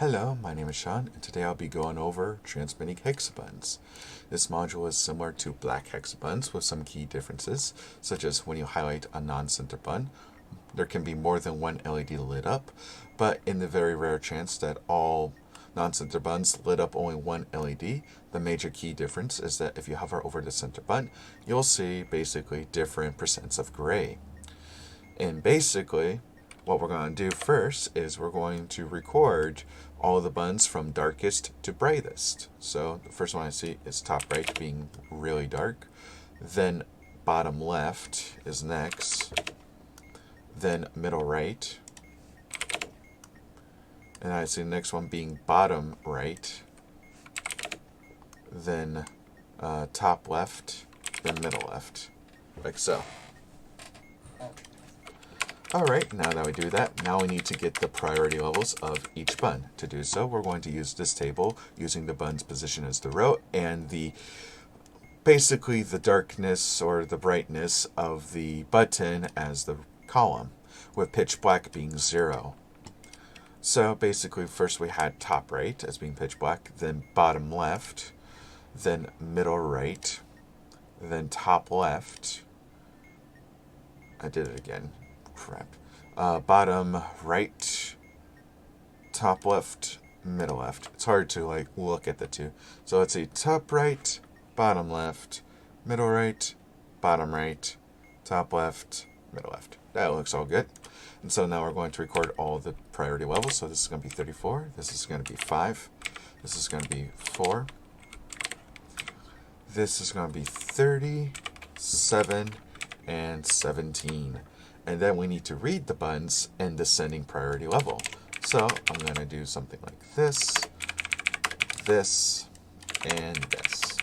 Hello, my name is Sean, and today I'll be going over transmitting hexabuttons. This module is similar to black hexabuttons with some key differences, such as when you highlight a non-center button, there can be more than one LED lit up, but in the very rare chance that all non-center buttons lit up only one LED, the major key difference is that if you hover over the center button, you'll see basically different percents of gray. And basically, what we're going to do first is we're going to record all the buttons from darkest to brightest. So the first one I see is top right being really dark. Then bottom left is next. Then middle right. And I see the next one being bottom right. Then top left. Then middle left. Like so. Alright, now that we do that, now we need to get the priority levels of each button. To do so, we're going to use this table using the button's position as the row and basically the darkness or the brightness of the button as the column, with pitch black being 0. So basically first we had top right as being pitch black, then bottom left, then middle right, then top left. I did it again. Crap. Bottom right, top left, middle left. It's hard to look at the two. So let's see, top right, bottom left, middle right, bottom right, top left, middle left. That looks all good. And so now we're going to record all the priority levels. So this is going to be 34, this is going to be 5, this is going to be 4, this is going to be 30, 7, and 17. And then we need to read the buttons in descending priority level. So I'm going to do something like this, this, and this.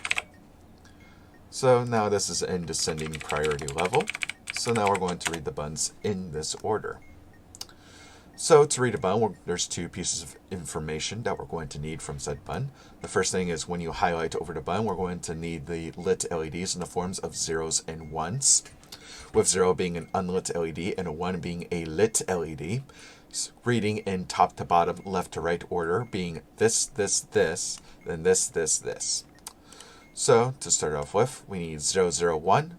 So now this is in descending priority level. So now we're going to read the buttons in this order. So to read a button, there's two pieces of information that we're going to need from said button. The first thing is when you highlight over the button, we're going to need the lit LEDs in the forms of 0s and 1s. With 0 being an unlit LED and a 1 being a lit LED. Reading in top to bottom, left to right order, being this, this, this, then this, this, this. So to start off with, we need 001.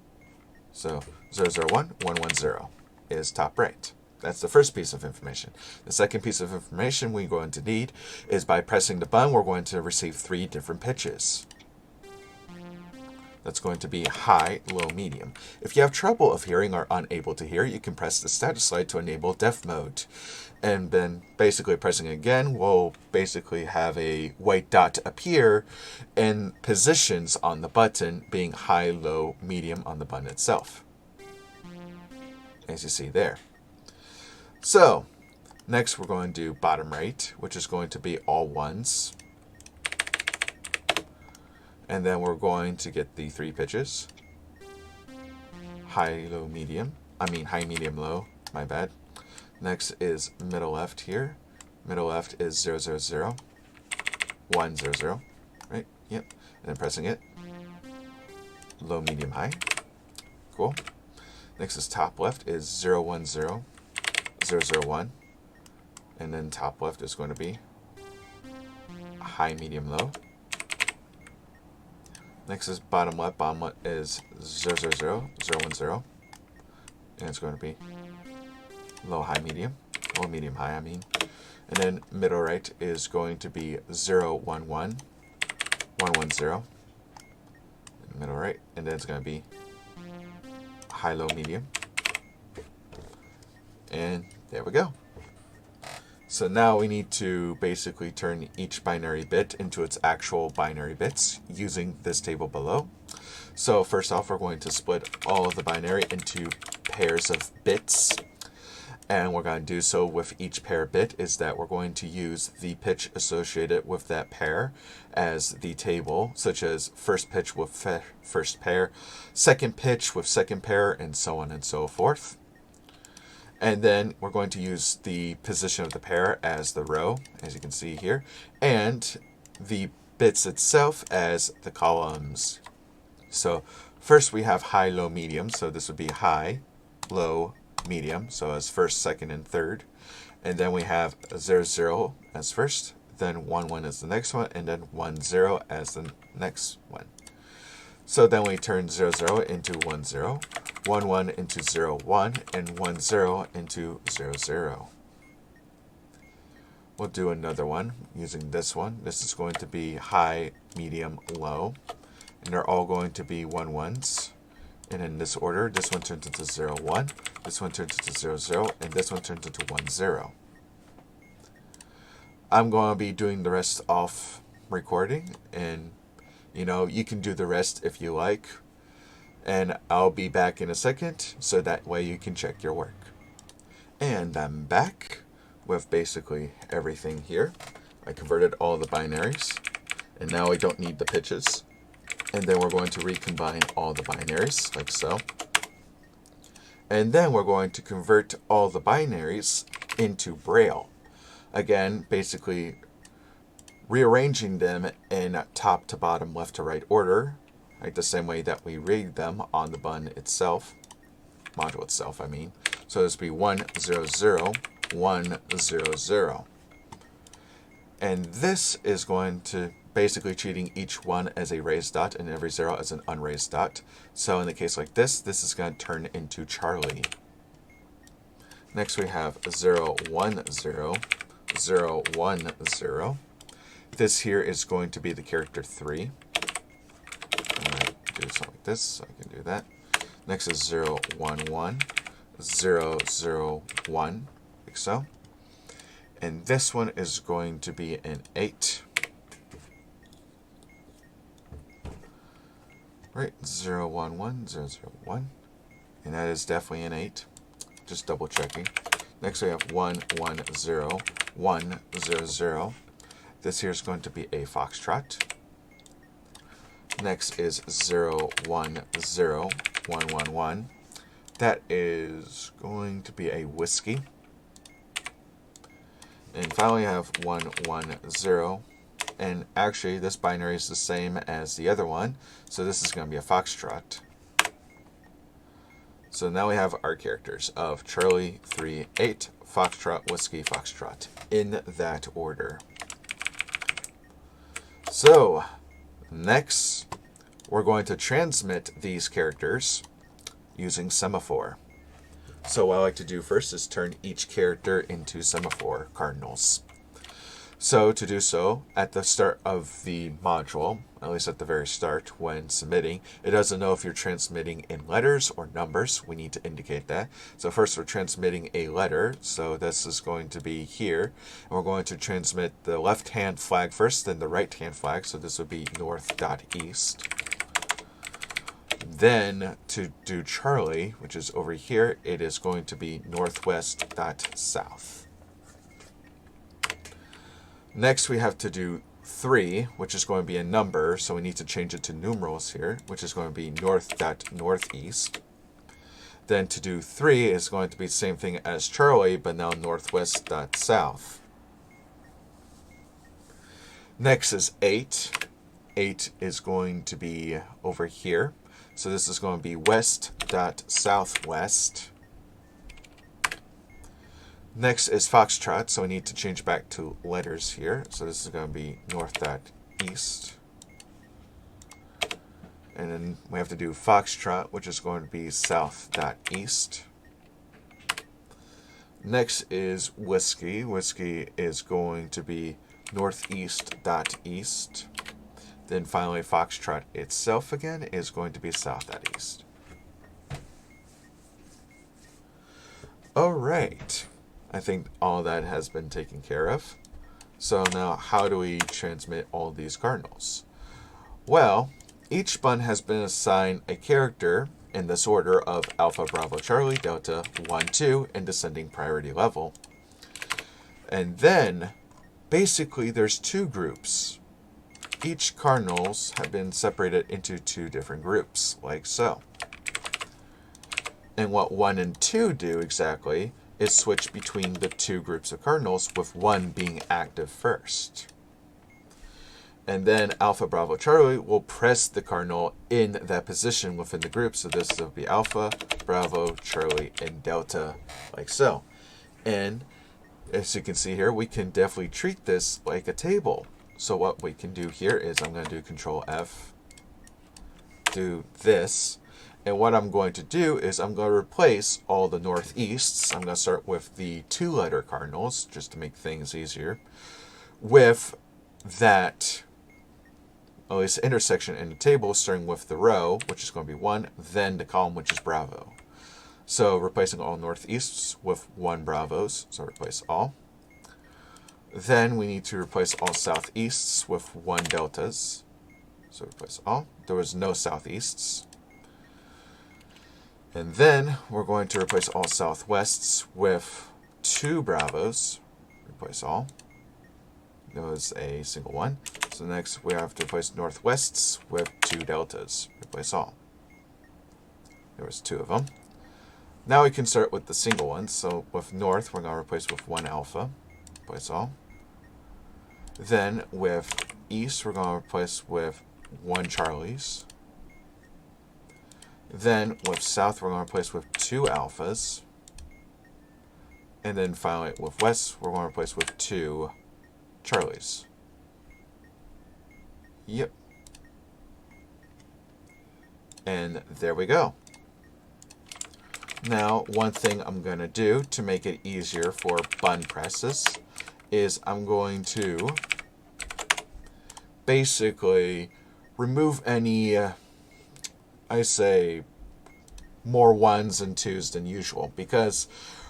So 001, 110 is top right. That's the first piece of information. The second piece of information we're going to need is by pressing the button, we're going to receive 3 different pitches. That's going to be high, low, medium. If you have trouble of hearing or unable to hear, you can press the status light to enable deaf mode. And then basically pressing again will basically have a white dot appear in positions on the button, being high, low, medium on the button itself. As you see there. So, next we're going to do bottom right, which is going to be all 1s. And then we're going to get the 3 pitches. High, low, medium. High, medium, low. My bad. Next is middle left here. Middle left is 0, 0, 0. 1, 0, 0. Right? Yep. And then pressing it. Low, medium, high. Cool. Next is top left is 0, 1, 0. 0, 0, 1. And then top left is going to be high, medium, low. Next is bottom left. Bottom left is 0, 0, 0, 0, 1, 0. And it's going to be low, high, medium. Low, medium, high, And then middle right is going to be 0, 1, 1, 1, 1, 0. Middle right. And then it's going to be high, low, medium. And there we go. So now we need to basically turn each binary bit into its actual binary bits using this table below. So first off, we're going to split all of the binary into pairs of bits. And we're going to do so with each pair bit is that we're going to use the pitch associated with that pair as the table, such as first pitch with first pair, second pitch with second pair, and so on and so forth. And then we're going to use the position of the pair as the row, as you can see here, and the bits itself as the columns. So first we have high, low, medium. So this would be high, low, medium. So as first, second, and third. And then we have 0, 0 as first, then 1, 1 is the next one, and then 1, 0 as the next one. So then we turn 0, 0 into 1, 0, 1, 1 into 0, 1, and 1, 0 into 0, 0. We'll do another one using this one. This is going to be high, medium, low, and they're all going to be 1, 1s. And in this order, this one turns into 0, 1, this one turns into 0, 0, and this one turns into 1, 0. I'm going to be doing the rest off recording, and you can do the rest if you like. And I'll be back in a second, so that way you can check your work. And I'm back with basically everything here. I converted all the binaries, and now I don't need the pitches. And then we're going to recombine all the binaries, like so. And then we're going to convert all the binaries into Braille. Again, basically rearranging them in top to bottom, left to right order, like the same way that we read them on the bun itself, module itself, I mean. So this would be 1, 0, 0, 1, 0, 0. And this is going to basically treating each one as a raised dot and every 0 as an unraised dot. So in the case like this, this is going to turn into Charlie. Next we have 0, 1, 0, 0, 1, 0. This here is going to be the character 3. I'm going to do something like this, so I can do that. Next is 0, 1, 1, 0, 0, 1, like so. And this one is going to be an 8. Right, 0, 1, 1, 0, 0, 1. And that is definitely an 8. Just double checking. Next we have 1, 1, 0, 1, 0, 0. This here is going to be a foxtrot. Next is 0, 1, 0, 1, 1, 1. That is going to be a whiskey. And finally I have 1, 1, 0. And actually this binary is the same as the other one. So this is going to be a foxtrot. So now we have our characters of Charlie, 3, 8, foxtrot, whiskey, foxtrot, in that order. So next we're going to transmit these characters using semaphore. So what I like to do first is turn each character into semaphore cardinals. So to do so, at the start of the module, at least at the very start when submitting, it doesn't know if you're transmitting in letters or numbers. We need to indicate that. So first we're transmitting a letter. So this is going to be here. And we're going to transmit the left-hand flag first, then the right-hand flag. So this would be north.east. Then to do Charlie, which is over here, it is going to be northwest.south. Next we have to do 3, which is going to be a number, so we need to change it to numerals here, which is going to be north.northeast. Then to do 3 is going to be the same thing as Charlie, but now northwest.south. Next is 8. 8 is going to be over here. So this is going to be west.southwest. Next is foxtrot, so we need to change back to letters here. So this is going to be north.east. And then we have to do foxtrot, which is going to be south.east. Next is whiskey. Whiskey is going to be northeast.east. Then finally foxtrot itself again is going to be south.east. All right. I think all that has been taken care of. So now how do we transmit all these cardinals? Well, each bun has been assigned a character in this order of Alpha, Bravo, Charlie, Delta, 1, 2, in descending priority level. And then basically there's 2 groups. Each cardinals have been separated into 2 different groups, like so. And what 1 and 2 do exactly is switch between the 2 groups of cardinals, with 1 being active first. And then Alpha, Bravo, Charlie will press the cardinal in that position within the group. So this will be Alpha, Bravo, Charlie, and Delta, like so. And As you can see here, we can definitely treat this like a table. So what we can do here is I'm going to do Control F, do this, and what I'm going to do is I'm going to replace all the northeasts. I'm going to start with the 2-letter cardinals, just to make things easier, with that at least intersection in the table, starting with the row, which is going to be 1, then the column, which is Bravo. So replacing all northeasts with 1 Bravos, so replace all. Then we need to replace all southeasts with 1 Deltas, so replace all. There was no southeasts. And then we're going to replace all southwests with 2 Bravos, replace all. There was a single 1. So next we have to replace northwests with 2 Deltas, replace all. There was 2 of them. Now we can start with the single ones. So with north, we're going to replace with 1 Alpha, replace all. Then with east, we're going to replace with 1 Charlies. Then with south, we're going to replace with 2 Alphas. And then finally with west, we're going to replace with 2 Charlies. Yep. And there we go. Now, one thing I'm going to do to make it easier for button presses is I'm going to basically remove any, I say, more 1s and 2s than usual. Because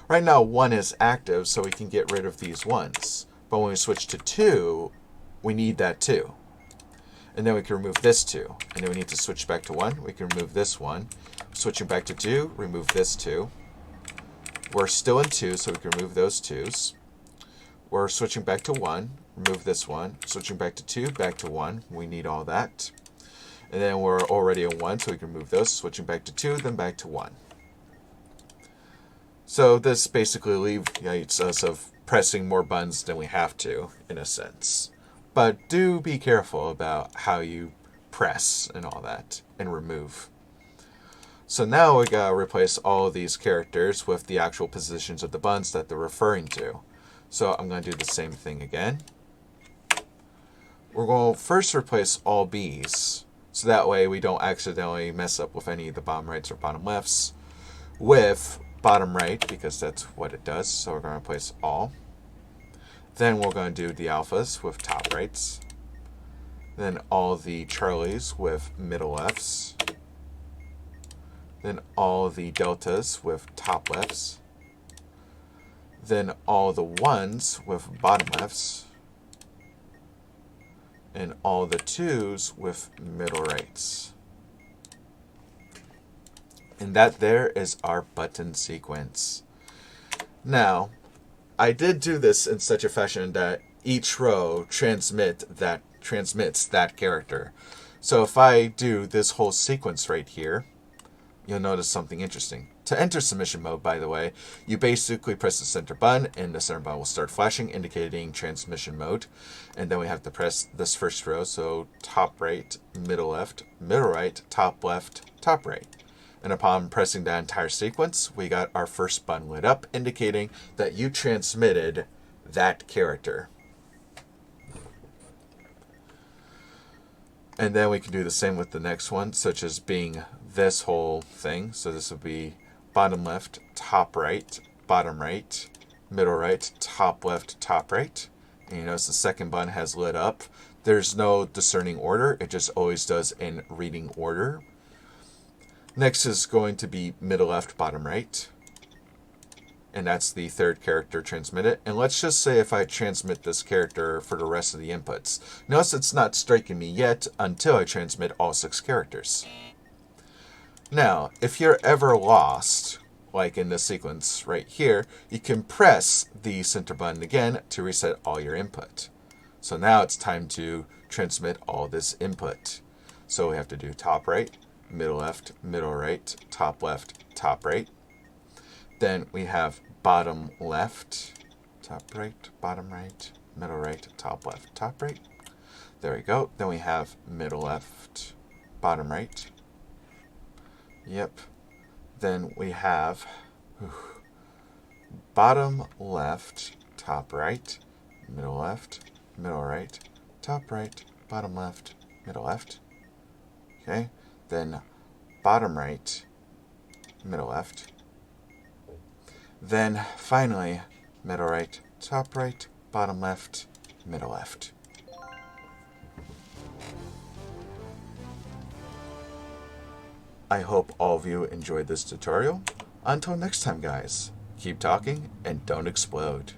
right now 1 is active, so we can get rid of these 1s. But when we switch to 2, we need that 2. And then we can remove this 2. And then we need to switch back to 1. We can remove this 1. Switching back to 2, remove this 2. We're still in 2, so we can remove those 2s. We're switching back to 1, remove this 1. Switching back to 2, back to 1. We need all that. And then we're already in 1, so we can remove those. Switching back to 2, then back to 1. So this basically alleviates us of pressing more buttons than we have to, in a sense. But do be careful about how you press and all that, and remove. So now we gotta replace all of these characters with the actual positions of the buttons that they're referring to. So I'm going to do the same thing again. We're going to first replace all B's, so that way we don't accidentally mess up with any of the bottom rights or bottom lefts, with bottom right, because that's what it does. So we're going to replace all. Then we're going to do the alphas with top rights. Then all the Charlies with middle lefts. Then all the deltas with top lefts. Then all the 1s with bottom lefts. And all the 2s with middle rights. And that there is our button sequence. Now, I did do this in such a fashion that each row transmits that character. So if I do this whole sequence right here, you'll notice something interesting. To enter submission mode, by the way, you basically press the center button, and the center button will start flashing, indicating transmission mode. And then we have to press this first row, so top right, middle right, top left, top right. And upon pressing that entire sequence, we got our first button lit up, indicating that you transmitted that character. And then we can do the same with the next one, such as being this whole thing. So this would be bottom left, top right, bottom right, middle right, top left, top right. And you notice the second button has lit up. There's no discerning order. It just always does in reading order. Next is going to be middle left, bottom right. And that's the third character transmitted. And let's just say if I transmit this character for the rest of the inputs. Notice it's not striking me yet until I transmit all 6 characters. Now, if you're ever lost, like in this sequence right here, you can press the center button again to reset all your input. So now it's time to transmit all this input. So we have to do top right, middle right, top left, top right. Then we have bottom left, top right, bottom right, middle right, top left, top right. There we go. Then we have middle left, bottom right. Yep. Then we have bottom left, top right, middle left, middle right, top right, bottom left, middle left. Okay, then bottom right, middle left. Then finally, middle right, top right, bottom left, middle left. I hope all of you enjoyed this tutorial. Until next time, guys, keep talking and don't explode.